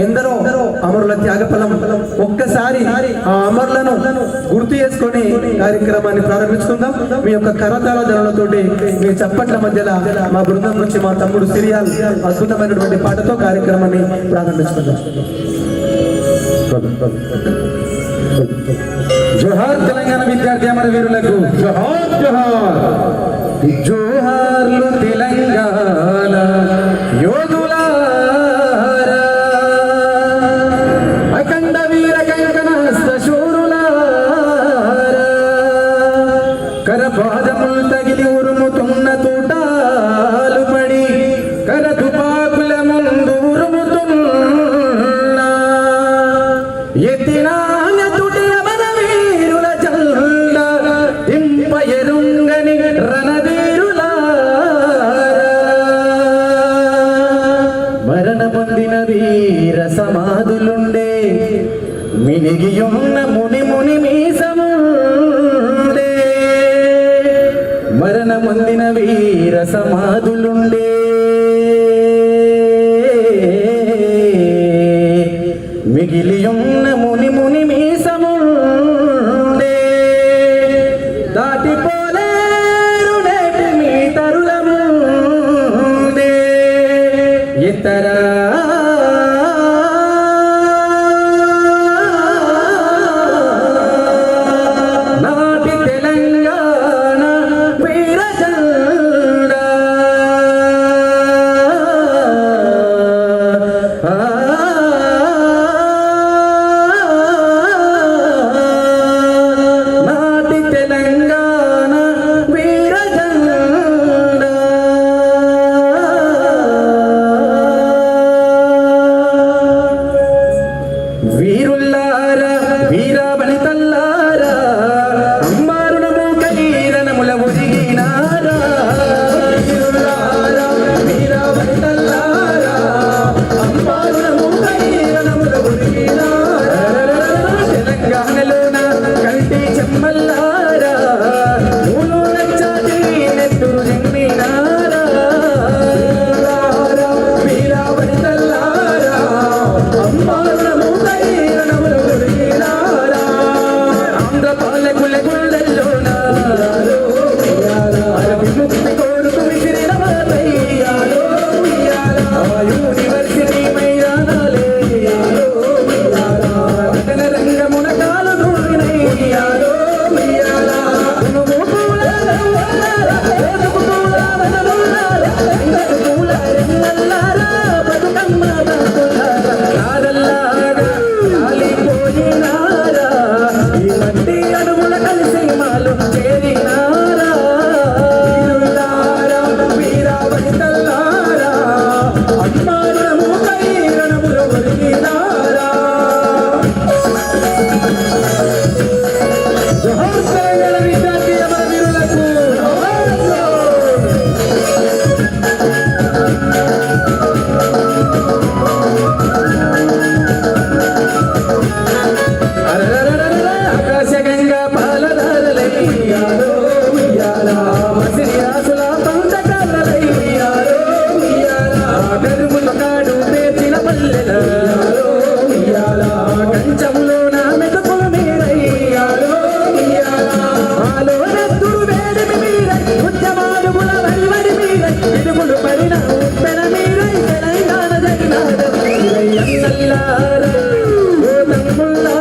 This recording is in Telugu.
ఎందరో అమరుల త్యాగఫలం. ఒక్కసారి ఆ అమరులను గుర్తు చేసుకొని కార్యక్రమాన్ని ప్రారంభించుకుందాం. మీ యొక్క కరతాళ ధరలతోటి మీ చప్పట్ల మధ్యలో మా బృందం నుంచి మా తమ్ముడు సిరియాల్ అద్భుతమైనటువంటి పాటతో కార్యక్రమాన్ని ప్రారంభించుకుందాం. జోహార్ తెలంగాణ విద్యార్థి అమర వీరులకు జోహార్ జోహార్. జోహార్లు తెలంగాణ యోధులారా, అఖండ వీర కంకణ హస్త శూరులారా, కరపాదములు తగిలి ఉరుముతున్న తూటాలు పడి కరతుపాకుల ముందు ఉరుముతున్నా ఎత్తినా వీర సమాధులుండే మినిగియున్న ముని ముని మీసముండే, మరణ పొందిన వీర సమాధులుండే మిగిలియున్న ముని ముని మీసముండే, దాటిపోలేరు నేటి మీ తరులముండే ఇతర వీరుల్లారా వీరాబలితల్లారా అమ్మారుణము కైరణముల ఒదిగినారా, వీరుల్లారా వీరాబలితల్లారా అమ్మారుణము కైరణముల ఒదిగినారా, తెలంగాణలోన కంటి చెమ్మల్లారా మూలు నచ్చాటి నెత్తురు జిమ్మినారా, వీరాబలితల్లారా అమ్మారుణము తెలంగాణ